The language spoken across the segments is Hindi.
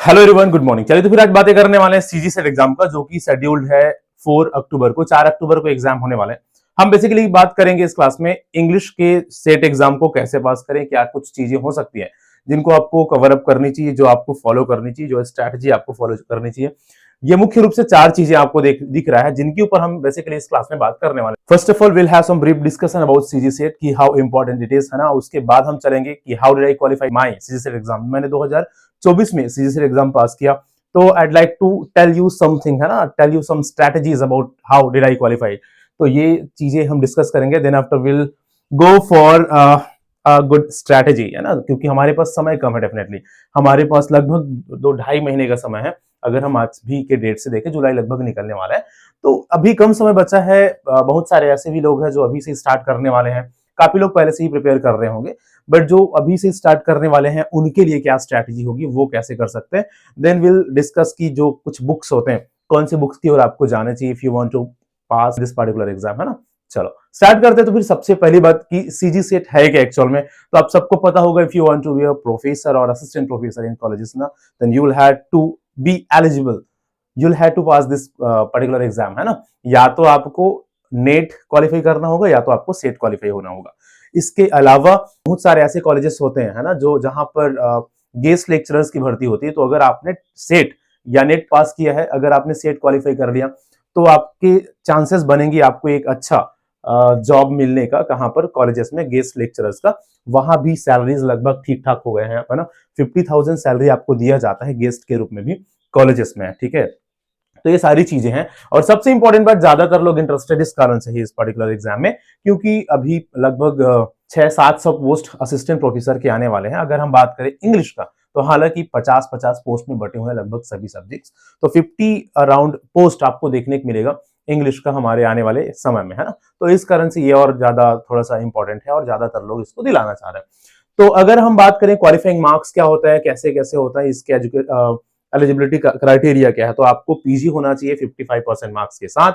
Hello everyone, good morning. चलिए तो फिर आज बातें करने वाले हैं सीजी सेट एग्जाम का, जो कि शेड्यूल्ड है 4 अक्टूबर को। 4 अक्टूबर को एग्जाम होने वाले हैं। हम बेसिकली बात करेंगे इस क्लास में इंग्लिश के सेट एग्जाम को कैसे पास करें, क्या कुछ चीजें हो सकती हैं जिनको आपको कवर अप करनी चाहिए, जो आपको फॉलो करनी चाहिए, जो स्ट्रैटेजी आपको फॉलो करनी चाहिए। ये मुख्य रूप से 4 चीजें आपको दिख रहा है, जिनके ऊपर हम बेसिकली इस क्लास में बात करने वाले हैं। First of all will have some brief discussion about CG SET की हाउ इंपॉर्टेंट इट इज, है ना। उसके बाद हम चलेंगे कि how did I qualify my CG SET exam. मैंने 2024 में सीजी सेट एग्जाम पास किया, तो I'd like to tell you something, है ना, tell you some strategies about how did I qualify. तो ये चीजें हम डिस्कस करेंगे। Then after will go for good strategy, है ना, क्योंकि हमारे पास समय कम है। डेफिनेटली हमारे पास लगभग 2-2.5 महीने का समय है। अगर हम आज भी के डेट से देखें, जुलाई लगभग निकलने वाला है, तो अभी कम समय बचा है। बहुत सारे ऐसे भी लोग हैं जो अभी से स्टार्ट करने वाले हैं। काफी लोग पहले से ही प्रिपेयर कर रहे होंगे, बट जो अभी से स्टार्ट करने वाले हैं उनके लिए क्या स्ट्रैटेजी होगी, वो कैसे कर सकते हैं। देन विल डिस्कस की जो कुछ बुक्स होते हैं, कौन सी बुक्स की ओर आपको जाना चाहिए if you want to pass this particular exam, है ना। चलो स्टार्ट करते हैं। तो फिर सबसे पहली बात की सीजी सेट है क्या एक्चुअल में, तो आप सबको पता होगा, if you want to be a professor और असिस्टेंट प्रोफेसर इन कॉलेजेस ना, then you will have to be eligible, you will have to pass this particular exam, है ना। या तो आपको नेट क्वालिफाई करना होगा या तो आपको सेट क्वालिफाई होना होगा। इसके अलावा बहुत सारे ऐसे कॉलेजेस होते हैं, है ना, जो जहां पर गेस्ट लेक्चरर्स की भर्ती होती है। तो अगर आपने सेट या नेट पास किया है, अगर आपने सेट क्वालिफाई कर लिया, तो आपके चांसेस बनेंगे आपको एक अच्छा जॉब मिलने का। कहां पर? कॉलेजेस में गेस्ट लेक्चरर्स का। वहां भी सैलरीज लगभग ठीक ठाक हो गए हैं, है ना। 50,000 सैलरी आपको दिया जाता है गेस्ट के रूप में भी कॉलेजेस में, ठीक है। तो ये सारी चीजें हैं। और सबसे इंपॉर्टेंट बात, ज्यादातर लोग इंटरेस्टेड इस कारण से ही इस पर्टिकुलर एग्जाम में, क्योंकि अभी लगभग 600-700 पोस्ट असिस्टेंट प्रोफेसर के आने वाले हैं। अगर हम बात करें इंग्लिश का, तो हालांकि 50-50 पोस्ट में बटे हुए हैं लगभग सभी सब्जेक्ट्स। तो 50 अराउंड पोस्ट आपको देखने को मिलेगा इंग्लिश का हमारे आने वाले समय में, है ना। तो इस कारण से ये और ज्यादा थोड़ा सा इंपॉर्टेंट है और ज्यादातर लोग इसको दिलाना चाह रहे हैं। तो अगर हम बात करें क्वालिफाइंग मार्क्स क्या होता है, कैसे कैसे होता है, इसके एलिजिबिलिटी क्राइटेरिया क्या है, तो आपको पीजी होना चाहिए 55% मार्क्स के साथ।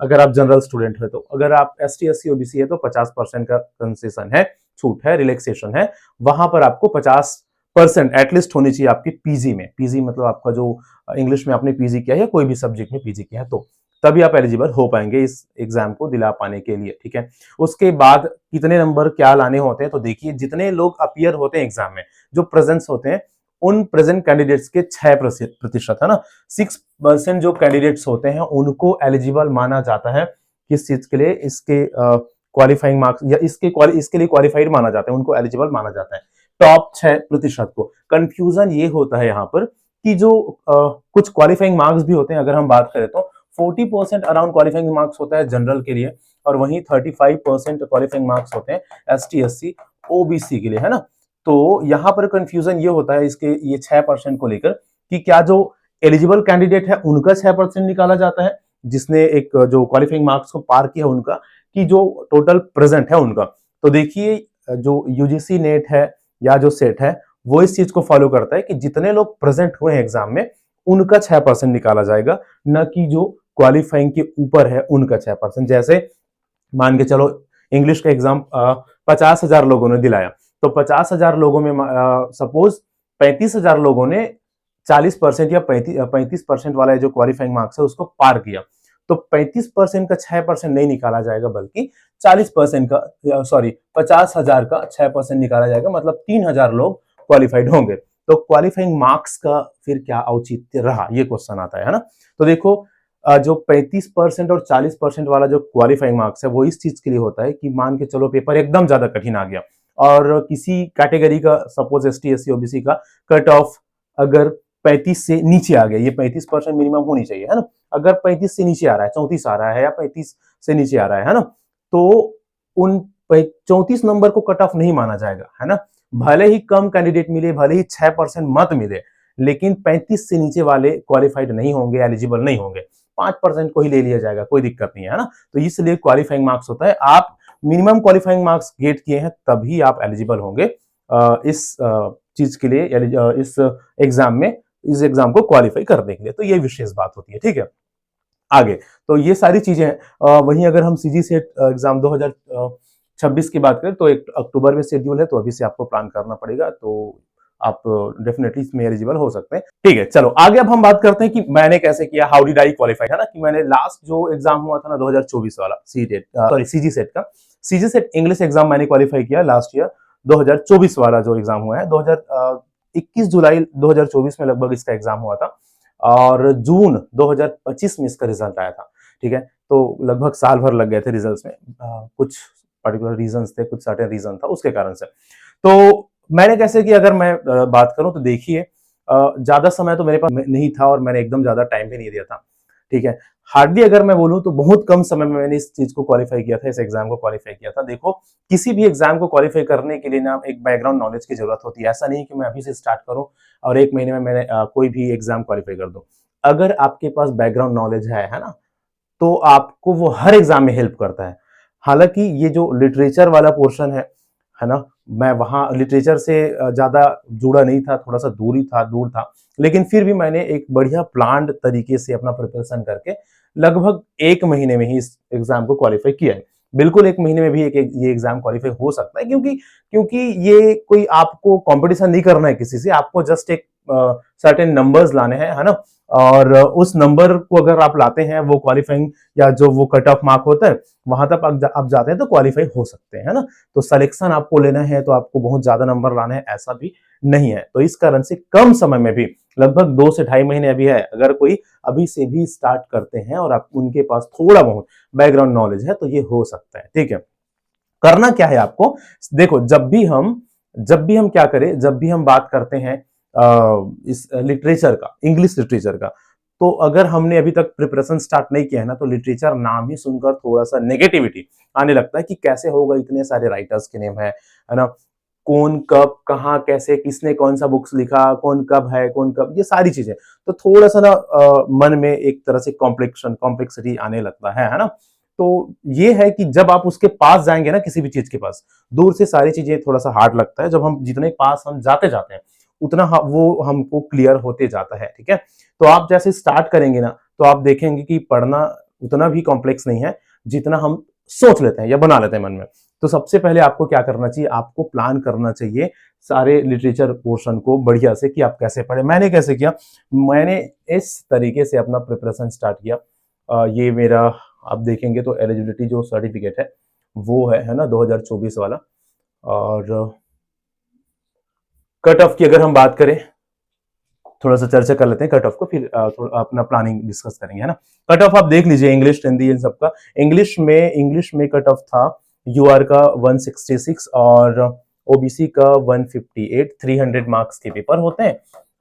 अगर आप जनरल स्टूडेंट है, तो अगर आप एसटी एससी ओबीसी है तो 50% का कंसेशन है, छूट है, रिलैक्सेशन है। वहां पर आपको 50% एटलीस्ट होनी चाहिए आपकी पीजी में। पीजी मतलब आपका जो इंग्लिश में आपने पीजी किया है या कोई भी सब्जेक्ट में पीजी किया है, तो तभी आप एलिजिबल हो पाएंगे इस एग्जाम को दिला पाने के लिए, ठीक है। उसके बाद कितने नंबर क्या लाने होते हैं, तो देखिए जितने लोग अपीयर होते हैं एग्जाम में, जो प्रेजेंट्स होते हैं, उन प्रेजेंट कैंडिडेट्स के 6%, है ना। 6% जो कैंडिडेट्स होते हैं उनको एलिजिबल माना जाता है। किस चीज के लिए? इसके क्वालिफाइंग मार्क्स या इसके लिए क्वालिफाइड माना जाता है, उनको एलिजिबल माना जाता है टॉप 6% को। कंफ्यूजन ये होता है यहाँ पर कि जो कुछ क्वालिफाइंग मार्क्स भी होते हैं, अगर हम बात करें तो 40% अराउंड क्वालिफाइंग मार्क्स होता है जनरल के लिए, और वहीं 35% क्वालिफाइंग मार्क्स होते हैं एसटी एससी ओबीसी के लिए, है ना। तो यहां पर कंफ्यूजन ये होता है इसके ये 6% को लेकर कि क्या जो एलिजिबल कैंडिडेट है उनका 6% निकाला जाता है, जिसने एक जो क्वालिफाइंग मार्क्स को पार किया उनका, कि जो टोटल प्रेजेंट है उनका। तो देखिए जो यूजीसी नेट है या जो सेट है, वो इस चीज को फॉलो करता है कि जितने लोग प्रेजेंट हुए हैं एग्जाम में उनका 6% निकाला जाएगा, न कि जो क्वालिफाइंग के ऊपर है उनका 6%। जैसे मान के चलो इंग्लिश का एग्जाम 50,000 लोगों ने दिलाया, तो 50,000 लोगों में सपोज 35,000 लोगों ने 40% या 35% वाला जो क्वालिफाइंग मार्क्स है उसको पार किया, तो 35% का 6% नहीं निकाला जाएगा, बल्कि 40% का, सॉरी 50,000 का 6% निकाला जाएगा, मतलब 3,000 लोग क्वालिफाइड होंगे। तो क्वालिफाइंग मार्क्स का फिर क्या औचित्य रहा, ये क्वेश्चन आता है ना। तो देखो जो 35% और 40% वाला जो क्वालिफाइंग मार्क्स है वो इस चीज के लिए होता है कि मान के चलो पेपर एकदम ज्यादा कठिन आ गया और किसी कैटेगरी का, सपोज एसटी एससी ओबीसी का कट ऑफ अगर 35 से नीचे आ गया, ये 35% मिनिमम होनी चाहिए, है ना। अगर 35 से नीचे आ रहा है, 34 आ रहा है या 35 से नीचे आ रहा है ना, तो उन 34 नंबर को कट ऑफ नहीं माना जाएगा, है ना। भले ही कम कैंडिडेट मिले, भले ही 6% मत मिले, लेकिन 35 से नीचे वाले क्वालिफाइड नहीं होंगे, एलिजिबल नहीं होंगे। 5% को ही ले लिया जाएगा, कोई दिक्कत नहीं है ना। तो इसलिए क्वालिफाइंग मार्क्स होता है, आप मिनिमम क्वालिफाइंग मार्क्स गेट किए हैं तभी आप एलिजिबल होंगे इस चीज के लिए, इस एग्जाम में, इस एग्जाम को क्वालिफाई करने के लिए। तो ये विशेष बात होती है, ठीक है। आगे तो ये सारी चीजें हैं। वहीं अगर हम सीजी सेट एग्जाम 2026 की बात करें तो 1 अक्टूबर में शेड्यूल है, तो अभी से आपको प्लान करना पड़ेगा। तो आप डेफिनेटली इसमें एलिजिबल हो सकते हैं। ठीक है, चलो आगे अब हम बात करते हैं कि मैंने कैसे किया, हाउ डिड आई क्वालिफाई, है ना, कि मैंने लास्ट जो एग्जाम हुआ था ना 2024 वाला सीजी सेट का, सीजी सेट इंग्लिश एग्जाम मैंने क्वालिफाई किया लास्ट ईयर 2024 वाला जो एग्जाम हुआ है 21 जुलाई 2024 में लगभग इसका एग्जाम हुआ था और जून 2025 में इसका रिजल्ट आया था। ठीक है, तो लगभग साल भर लग गए थे रिजल्ट्स में, कुछ पर्टिकुलर रीजंस थे, कुछ सर्टेन रीजन था उसके कारण से। तो मैंने कैसे कि अगर मैं बात करूं तो देखिए ज्यादा समय तो मेरे पास नहीं था और मैंने एकदम ज्यादा टाइम भी नहीं दिया था। ठीक है, हार्डली अगर मैं बोलूं तो बहुत कम समय में मैंने इस चीज को क्वालिफाई किया था, इस एग्जाम को क्वालिफाई किया था। देखो किसी भी एग्जाम को क्वालिफाई करने के लिए ना एक बैकग्राउंड नॉलेज की जरूरत होती है। ऐसा नहीं कि मैं अभी से स्टार्ट करूं और एक महीने में मैंने कोई भी एग्जाम क्वालिफाई कर दूं। अगर आपके पास बैकग्राउंड नॉलेज है ना, तो आपको वो हर एग्जाम में हेल्प करता है। हालांकि ये जो लिटरेचर वाला पोर्शन है ना, मैं वहां लिटरेचर से ज्यादा जुड़ा नहीं था, थोड़ा सा दूर था, लेकिन फिर भी मैंने एक बढ़िया प्लान्ड तरीके से अपना प्रिपरेशन करके लगभग एक महीने में ही इस एग्जाम को क्वालिफाई किया है। बिल्कुल एक महीने में भी ये एग्जाम क्वालिफाई हो सकता है, क्योंकि क्योंकि ये कोई आपको कंपटीशन नहीं करना है किसी से, आपको जस्ट एक सर्टेन नंबर्स लाने हैं, है ना, और उस नंबर को अगर आप लाते हैं, वो क्वालिफाइंग या जो वो कट ऑफ मार्क होता है वहां तक आप जाते हैं तो क्वालिफाई हो सकते हैं, है ना। तो सिलेक्शन आपको लेना है तो आपको बहुत ज्यादा नंबर लाने हैं ऐसा भी नहीं है। तो इस कारण से कम समय में भी, लगभग 2 से ढाई महीने अभी है, अगर कोई अभी से भी स्टार्ट करते हैं और आप उनके पास थोड़ा बहुत बैकग्राउंड नॉलेज है तो ये हो सकता है। ठीक है, करना क्या है आपको, देखो जब भी हम क्या करें, जब भी हम बात करते हैं इस लिटरेचर का, इंग्लिश लिटरेचर का, तो अगर हमने अभी तक प्रिपरेशन स्टार्ट नहीं किया है ना, तो लिटरेचर नाम ही सुनकर थोड़ा सा नेगेटिविटी आने लगता है कि कैसे होगा, इतने सारे राइटर्स के नेम है ना, कौन कब कहाँ कैसे किसने कौन सा बुक्स लिखा, कौन कब है कौन कब, ये सारी चीजें, तो थोड़ा सा ना मन में एक तरह से कॉम्प्लेक्सिटी आने लगता है ना। तो ये है कि जब आप उसके पास जाएंगे ना, किसी भी चीज के पास, दूर से सारी चीजें थोड़ा सा हार्ड लगता है, जब हम जितने पास हम जाते जाते हैं उतना वो हमको क्लियर होते जाता है। ठीक है, तो आप जैसे स्टार्ट करेंगे ना, तो आप देखेंगे कि पढ़ना उतना भी कॉम्प्लेक्स नहीं है जितना हम सोच लेते हैं या बना लेते हैं मन में। तो सबसे पहले आपको क्या करना चाहिए, आपको प्लान करना चाहिए सारे लिटरेचर पोर्शन को बढ़िया से कि आप कैसे पढ़े। मैंने कैसे किया, मैंने इस तरीके से अपना प्रिपरेशन स्टार्ट किया। ये मेरा आप देखेंगे तो एलिजिबिलिटी जो सर्टिफिकेट है वो है ना 2024 वाला। और कट ऑफ की अगर हम बात करें, थोड़ा सा चर्चा कर लेते हैं कट ऑफ को, फिर थोड़ा अपना प्लानिंग डिस्कस करेंगे, है ना। कट ऑफ आप देख लीजिए, इंग्लिश हिंदी इन सबका। इंग्लिश में कट ऑफ था यूआर का 166 और ओबीसी का 158। 300 मार्क्स के पेपर होते हैं,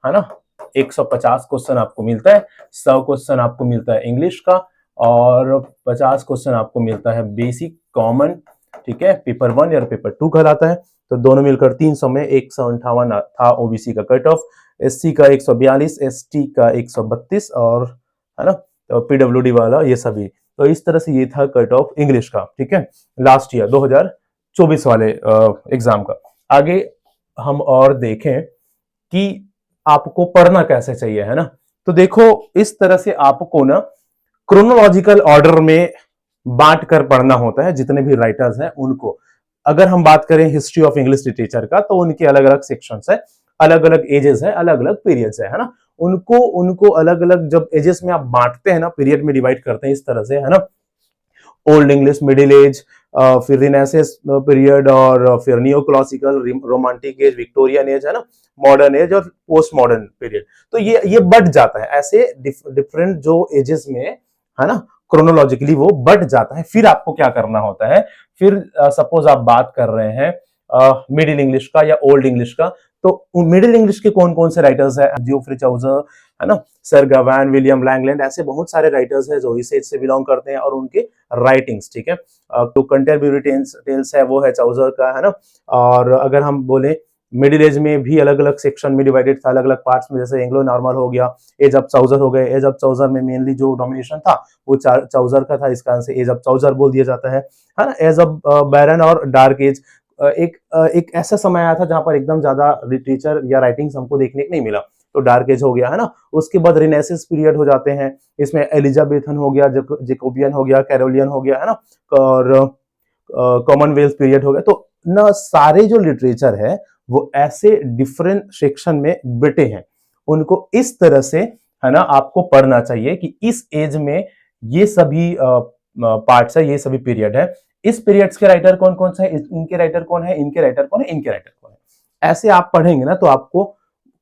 है ना। 150 क्वेश्चन आपको मिलता है, 100 क्वेश्चन आपको मिलता है इंग्लिश का और 50 क्वेश्चन आपको मिलता है बेसिक कॉमन। ठीक है, पेपर 1 या पेपर 2 कहलाता है। तो दोनों मिलकर 300 में 158 था ओबीसी का कट ऑफ, एससी का 142, एसटी का 132 और, है ना, तो पीडब्ल्यूडी वाला ये सभी। तो इस तरह से ये था कट ऑफ इंग्लिश का। ठीक है, लास्ट ईयर 2024 वाले एग्जाम का। आगे हम और देखें कि आपको पढ़ना कैसे चाहिए, है ना। तो देखो इस तरह से आपको ना क्रोनोलॉजिकल ऑर्डर में बांट कर पढ़ना होता है जितने भी राइटर्स हैं उनको। अगर हम बात करें हिस्ट्री ऑफ इंग्लिश लिटरेचर का, तो उनके अलग अलग सेक्शंस है, अलग अलग एजेस है, अलग अलग पीरियड्स है ना। उनको उनको अलग अलग जब एजेस में आप बांटते हैं ना, पीरियड में डिवाइड करते हैं इस तरह से, है ना। ओल्ड इंग्लिश, मिडिल एज, फिर रिनेसेंस पीरियड और फिर neo classical, romantic as, Victorian age, है ना, मॉडर्न एज और पोस्ट मॉडर्न पीरियड। तो ये बढ़ जाता है ऐसे डिफरेंट जो एजेस में, है ना, क्रोनोलॉजिकली वो बढ़ जाता है। फिर आपको क्या करना होता है, फिर सपोज आप बात कर रहे हैं मिडिल इंग्लिश का या ओल्ड इंग्लिश का, तो मिडिल इंग्लिश के कौन कौन से राइटर्स है, जियोफ्री चाउजर, है ना, सर गवान, विलियम लैंगलैंड, ऐसे बहुत सारे राइटर्स हैं जो इस एज से बिलोंग करते हैं और उनके राइटिंग्स। ठीक है, तो कंटेरब्यूरी टेल्स है वो है चाउजर का, है ना। और अगर हम बोले मिडिल एज में भी अलग अलग सेक्शन में डिवाइडेड था, अलग अलग पार्ट्स में, जैसे एंग्लो नॉर्मल हो गया, एज ऑफ चाउजर हो गए। एज ऑफ चाउजर में मेनली जो डोमिनेशन था वो चाउजर का था, इस कारण से एज ऑफ चाउजर बोल दिया जाता है ना। एज ऑफ बैरन और डार्क एज, एक ऐसा समय आया था जहां पर एकदम ज्यादा लिटरेचर या राइटिंग्स हमको देखने को नहीं मिला, तो डार्क एज हो गया, है ना। उसके बाद रिनेसेंस पीरियड हो जाते हैं, इसमें एलिजाबेथन हो गया, जेकोबियन हो गया, कैरोलियन हो गया, है ना, और कॉमनवेल्थ पीरियड हो गया। तो ना सारे जो लिटरेचर है वो ऐसे डिफरेंट सेक्शन में बैठे हैं, उनको इस तरह से, है ना, आपको पढ़ना चाहिए कि इस एज में ये सभी पार्ट्स है, ये सभी पीरियड है, इस पीरियड्स के राइटर कौन कौन से है, इनके राइटर कौन है, इनके राइटर कौन है, इनके राइटर कौन है। ऐसे आप पढ़ेंगे ना तो आपको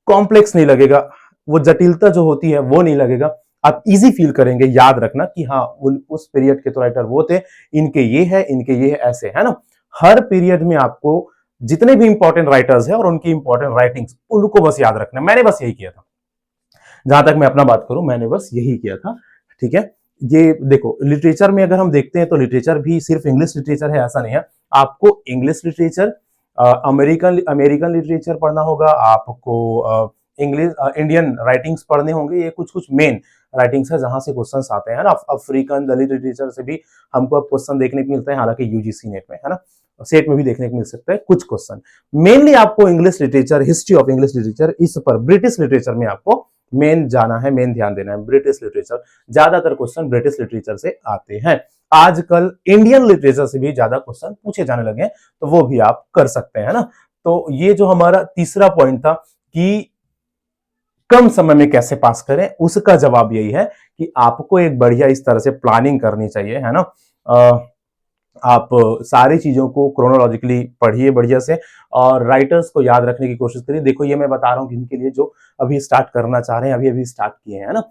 कॉम्प्लेक्स नहीं लगेगा, वो जटिलता जो होती है वो नहीं लगेगा, आप इजी फील करेंगे। याद रखना कि हाँ उस पीरियड के तो राइटर वो थे, इनके ये है, इनके ये है, ऐसे है ना। हर पीरियड में आपको जितने भी इंपॉर्टेंट राइटर्स हैं और उनकी इंपॉर्टेंट राइटिंग्स, उनको बस याद रखना। मैंने बस यही किया था, जहां तक मैं अपना बात करूं, मैंने बस यही किया था। ठीक है, ये देखो लिटरेचर में अगर हम देखते हैं तो लिटरेचर भी सिर्फ इंग्लिश लिटरेचर है ऐसा नहीं है। आपको English literature, American American literature पढ़ना होगा, आपको इंग्लिश इंडियन राइटिंग्स पढ़ने होंगे। ये कुछ कुछ मेन राइटिंग्स है जहां से क्वेश्चंस आते हैं ना। अफ्रीकन दलित लिटरेचर से भी हमको अब क्वेश्चन देखने को मिलते हैं, हालांकि यूजीसी नेट में, है ना, सेट में भी देखने को मिल सकता है कुछ क्वेश्चन। मेनली आपको English literature, history of English literature, इस पर ब्रिटिश लिटरेचर में आपको मेन जाना है, मेन ध्यान देना है। ब्रिटिश लिटरेचर, ज्यादातर क्वेश्चन ब्रिटिश लिटरेचर से आते हैं। आजकल इंडियन लिटरेचर से भी ज्यादा क्वेश्चन पूछे जाने लगे हैं, तो वो भी आप कर सकते हैं ना। तो ये जो हमारा तीसरा पॉइंट था कि कम समय में कैसे पास करें, उसका जवाब यही है कि आपको एक बढ़िया इस तरह से प्लानिंग करनी चाहिए, है ना। आप सारी चीजों को क्रोनोलॉजिकली पढ़िए बढ़िया से, और राइटर्स को याद रखने की कोशिश करिए। देखो ये मैं बता रहा हूँ इनके लिए जो अभी स्टार्ट करना चाह रहे हैं, अभी अभी स्टार्ट किए हैं, है ना।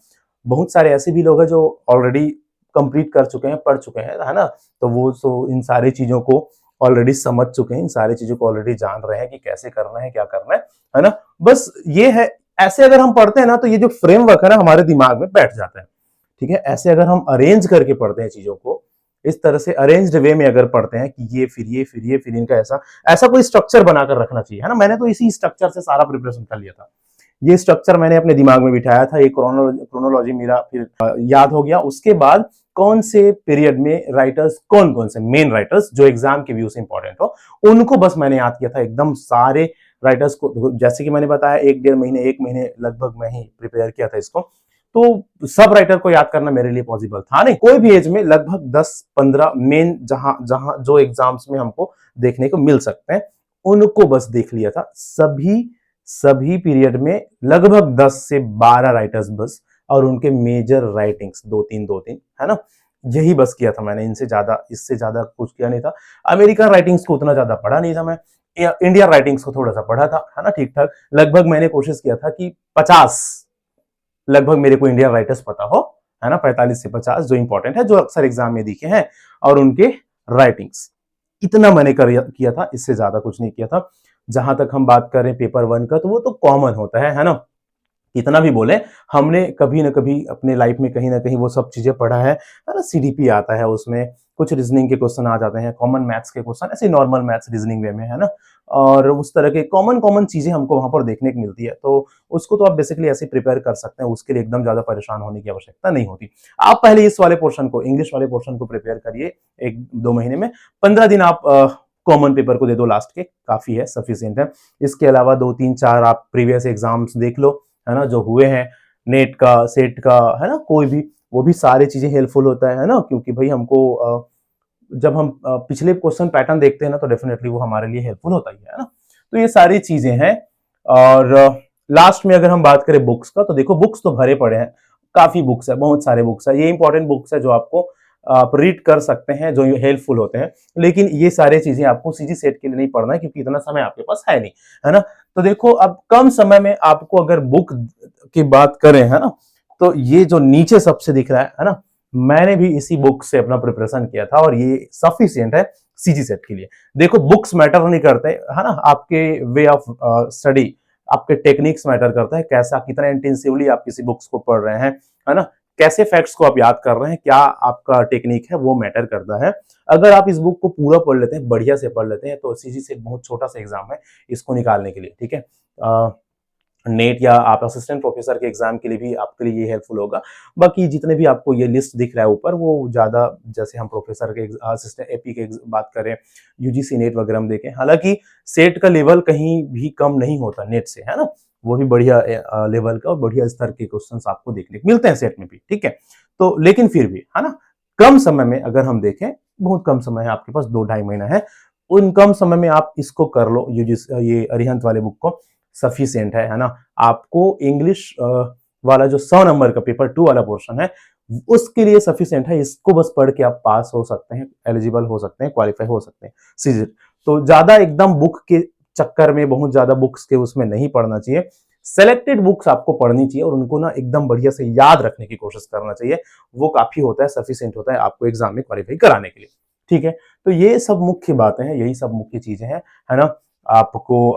बहुत सारे ऐसे भी लोग हैं जो ऑलरेडी कंप्लीट कर चुके हैं, पढ़ चुके हैं, है ना। तो वो तो इन सारी चीजों को ऑलरेडी समझ चुके हैं, इन सारी चीजों को ऑलरेडी जान रहे हैं कि कैसे करना है, क्या करना है ना। बस ये है, ऐसे अगर हम पढ़ते हैं ना तो ये जो फ्रेमवर्क है ना हमारे दिमाग में बैठ जाता है। ठीक है, ऐसे अगर हम अरेंज करके पढ़ते हैं चीजों को, इस तरह से अरेंज्ड वे में अगर पढ़ते हैं कि ये फिर ये फिर ये फिर इनका ऐसा ऐसा कोई स्ट्रक्चर बनाकर रखना चाहिए, है ना। मैंने तो इसी स्ट्रक्चर से सारा प्रिपरेशन कर लिया था। ये स्ट्रक्चर मैंने अपने दिमाग में बिठाया था, ये क्रोनोलॉजी मेरा फिर याद हो गया। उसके बाद कौन से पीरियड में राइटर्स, कौन कौन से मेन राइटर्स जो एग्जाम के व्यू से इंपॉर्टेंट हो, उनको बस मैंने याद किया था एकदम सारे राइटर्स को। जैसे कि मैंने बताया 1 डेढ़ महीने 1 महीने लगभग मैं ही प्रिपेयर किया था इसको, तो सब राइटर को याद करना मेरे लिए पॉसिबल था नहीं। कोई भी एज में लगभग 10-15 मेन जहां जहां जो एग्जाम्स में हमको देखने को मिल सकते हैं, उनको बस देख लिया था। सभी पीरियड में लगभग 10 से 12 राइटर्स बस, और उनके मेजर राइटिंग्स 2-3 है ना। यही बस किया था मैंने, इनसे ज्यादा, इससे ज्यादा कुछ किया नहीं था। अमेरिकन राइटिंग्स को उतना ज्यादा पढ़ा नहीं था मैं, इंडिया राइटिंग्स को थोड़ा सा पढ़ा था, है ना, ठीक ठाक। लगभग मैंने कोशिश किया था कि 50 लगभग मेरे को इंडियन राइटर्स पता हो, है ना, 45 से 50 जो इंपॉर्टेंट है, जो अक्सर एग्जाम में दिखे हैं, और उनके राइटिंग्स, इतना मैंने किया था, इससे ज्यादा कुछ नहीं किया था। जहां तक हम बात करें पेपर 1 का, तो वो तो कॉमन होता है ना। कितना भी बोले, हमने कभी ना कभी अपने लाइफ में कहीं ना कहीं वो सब चीजें पढ़ा है ना। सीडीपी आता है, उसमें कुछ रीजनिंग के क्वेश्चन आ जाते हैं, कॉमन मैथ्स के क्वेश्चन, ऐसे नॉर्मल मैथ्स रीजनिंग वे में, है ना। और उस तरह के कॉमन कॉमन चीजें हमको वहां पर देखने को मिलती है, तो उसको तो आप बेसिकली ऐसे प्रिपेयर कर सकते हैं, उसके लिए एकदम ज्यादा परेशान होने की आवश्यकता नहीं होती। आप पहले इस वाले पोर्शन को, इंग्लिश वाले पोर्शन को प्रिपेयर करिए 1-2 महीने में। 15 दिन आप कॉमन पेपर को दे दो लास्ट के, काफी है, सफिशियंट है। इसके अलावा 2-3-4 आप प्रीवियस एग्जाम्स देख लो, है ना, जो हुए हैं, नेट का, सेट का, है ना, कोई भी, वो भी सारी चीजें हेल्पफुल होता है ना। क्योंकि भाई हमको जब हम पिछले क्वेश्चन पैटर्न देखते हैं ना, तो डेफिनेटली वो हमारे लिए हेल्पफुल होता ही है ना। तो ये सारी चीजें हैं। और लास्ट में अगर हम बात करें बुक्स का, तो देखो बुक्स तो भरे पड़े हैं, काफी बुक्स है, बहुत सारे बुक्स है। ये इंपॉर्टेंट बुक्स है जो आपको आप रीड कर सकते हैं, जो हेल्पफुल होते हैं। लेकिन ये सारी चीजें आपको सीजी सेट के लिए नहीं पढ़ना है, क्योंकि इतना समय आपके पास है नहीं, है ना। तो देखो अब कम समय में आपको अगर बुक की बात करें, है ना, तो ये जो नीचे सबसे दिख रहा है ना, मैंने भी इसी बुक से अपना प्रिपरेशन किया था, और ये सफिशिएंट है सीजी सेट के लिए। देखो बुक्स मैटर नहीं करते, है ना, आपके वे ऑफ स्टडी, आपके टेक्निक्स मैटर करता है, कैसा, कितना इंटेंसिवली आप किसी बुक्स को पढ़ रहे हैं, है ना, कैसे फैक्ट्स को आप याद कर रहे हैं, क्या आपका टेक्निक है, वो मैटर करता है। अगर आप इस बुक को पूरा पढ़ लेते हैं, बढ़िया से पढ़ लेते हैं, तो सीजी सेट बहुत छोटा सा एग्जाम है इसको निकालने के लिए, ठीक है। नेट या आप असिस्टेंट प्रोफेसर के एग्जाम के लिए भी आपके लिए ये हेल्पफुल होगा। बाकी जितने भी आपको ये लिस्ट दिख रहा है ऊपर, वो ज्यादा, जैसे हम प्रोफेसर के असिस्टेंट एपी के बात करें, यूजीसी नेट वगैरह हम देखें, हालांकि सेट का लेवल कहीं भी कम नहीं होता नेट से, है ना। वो भी बढ़िया लेवल का और बढ़िया स्तर के क्वेश्चंस आपको देखने को मिलते हैं सेट में भी, ठीक है। तो लेकिन फिर भी, है ना, कम समय में अगर हम देखें, बहुत कम समय है आपके पास, 2-2.5 महीना है, उन कम समय में आप इसको कर लो, ये अरिहंत वाले बुक को, सफिशिएंट है ना। आपको इंग्लिश वाला जो 100 नंबर का पेपर 2 वाला पोर्शन है उसके लिए सफिशिएंट है। इसको बस पढ़ के आप पास हो सकते हैं, एलिजिबल हो सकते हैं, क्वालिफाई हो सकते हैं सीधे। तो ज्यादा एकदम बुक के चक्कर में, बहुत ज्यादा बुक्स के उसमें नहीं पढ़ना चाहिए। सेलेक्टेड बुक्स आपको पढ़नी चाहिए और उनको ना एकदम बढ़िया से याद रखने की कोशिश करना चाहिए। वो काफी होता है, सफिशिएंट होता है आपको एग्जाम में क्वालिफाई कराने के लिए। ठीक है, तो ये सब मुख्य बातें हैं, यही सब मुख्य चीजें हैं, है ना। आपको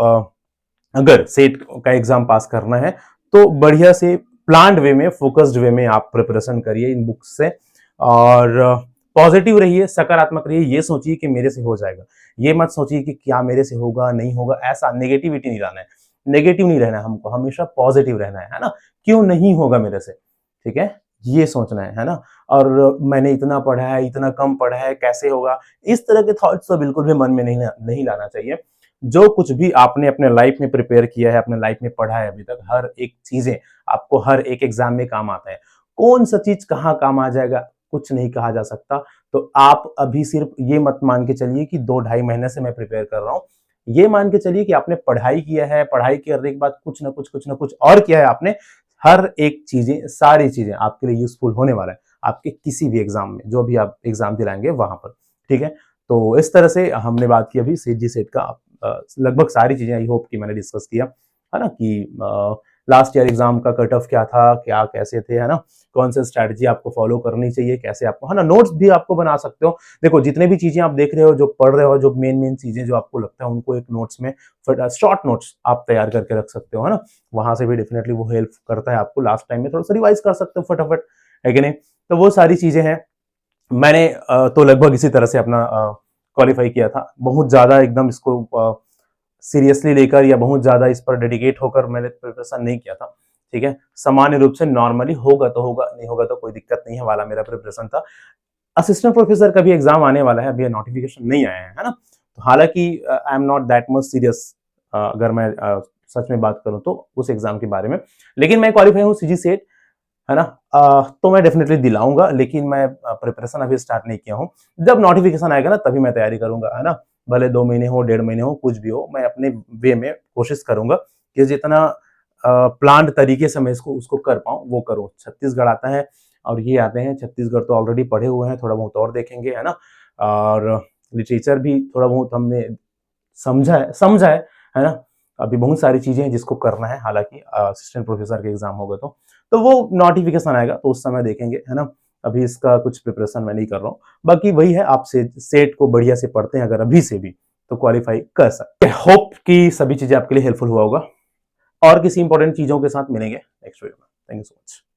अगर सेट का एग्जाम पास करना है तो बढ़िया से प्लान्ड वे में, फोकस्ड वे में आप प्रिपरेशन करिए इन बुक्स से, और पॉजिटिव रहिए, सकारात्मक रहिए। ये सोचिए कि मेरे से हो जाएगा, ये मत सोचिए कि क्या मेरे से होगा नहीं होगा, ऐसा नेगेटिविटी नहीं लाना है, नेगेटिव नहीं रहना है हमको, हमेशा पॉजिटिव रहना है ना। क्यों नहीं होगा मेरे से, ठीक है, ये सोचना है ना। और मैंने इतना पढ़ा है, इतना कम पढ़ा है, कैसे होगा, इस तरह के थॉट्स तो बिल्कुल भी मन में नहीं लाना चाहिए। जो कुछ भी आपने अपने लाइफ में प्रिपेयर किया है, अपने लाइफ में पढ़ा है अभी तक, हर एक चीजें आपको हर एक एग्जाम में काम आता है। कौन सा चीज कहाँ काम आ जाएगा कुछ नहीं कहा जा सकता। तो आप अभी सिर्फ ये मत मान के चलिए कि 2-2.5 महीने से मैं प्रिपेयर कर रहा हूँ। ये मान के चलिए कि आपने पढ़ाई किया है, पढ़ाई करने के बाद कुछ ना कुछ और किया है आपने। हर एक चीजें, सारी चीजें आपके लिए यूजफुल होने वाला है आपके किसी भी एग्जाम में, जो भी आप एग्जाम दिलाएंगे वहां पर। ठीक है, तो इस तरह से हमने बात की अभी सीजी सेट का। लगभग सारी चीजें आई होप कि मैंने डिस्कस किया, है ना, कि लास्ट ईयर एग्जाम का कट ऑफ क्या था, क्या कैसे थे, है ना, कौन सा स्ट्रैटेजी आपको फॉलो करनी चाहिए, कैसे आपको, है ना, नोट्स भी आपको बना सकते हो। देखो जितने भी चीजें आप देख रहे हो, जो पढ़ रहे हो, जो मेन चीजें जो आपको लगता है उनको एक नोट्स में, शॉर्ट नोट्स आप तैयार करके रख सकते हो, है ना। वहां से भी डेफिनेटली वो हेल्प करता है आपको, लास्ट टाइम में थोड़ा सा रिवाइज कर सकते हो फटाफट, है कि नहीं। तो वो सारी चीजें हैं। मैंने तो लगभग इसी तरह से अपना क्वालिफाई किया था। बहुत ज्यादा एकदम इसको सीरियसली लेकर या बहुत ज्यादा इस पर डेडिकेट होकर मैंने प्रिपरेशन नहीं किया था। ठीक है, सामान्य रूप से नॉर्मली होगा तो होगा, नहीं होगा तो कोई दिक्कत नहीं है वाला मेरा प्रिपरेशन था। असिस्टेंट प्रोफेसर का भी एग्जाम आने वाला है, अभी नोटिफिकेशन नहीं आया है ना। तो हालांकि I am not that much serious, अगर मैं सच में बात करूं तो उस एग्जाम के बारे में। लेकिन मैं क्वालिफाई हूँ सीजी सेट, है ना। तो मैं डेफिनेटली दिलाऊंगा, लेकिन मैं प्रिपरेशन अभी स्टार्ट नहीं किया हूँ। जब नोटिफिकेशन आएगा ना तभी मैं तैयारी करूंगा, है ना। भले 2 महीने हो, 1.5 महीने हो, कुछ भी हो, मैं अपने वे में कोशिश करूंगा कि जितना प्लान्ड तरीके से मैं इसको उसको कर पाऊँ वो करूँ। छत्तीसगढ़ आता है और ये आते हैं, छत्तीसगढ़ तो ऑलरेडी पढ़े हुए हैं, थोड़ा बहुत और देखेंगे, है ना। और लिटरेचर भी थोड़ा बहुत हमने समझा है ना। अभी बहुत सारी चीजें हैं जिसको करना है, हालांकि असिस्टेंट प्रोफेसर के एग्जाम होगा तो वो नोटिफिकेशन आएगा तो उस समय देखेंगे, है ना। अभी इसका कुछ प्रिपरेशन मैं नहीं कर रहा हूँ। बाकी वही है, आप सेट को बढ़िया से पढ़ते हैं अगर अभी से भी, तो क्वालिफाई कर सकते हैं। होप कि सभी चीजें आपके लिए हेल्पफुल हुआ होगा, और किसी इंपॉर्टेंट चीजों के साथ मिलेंगे नेक्स्ट वीडियो में। Thank you so much.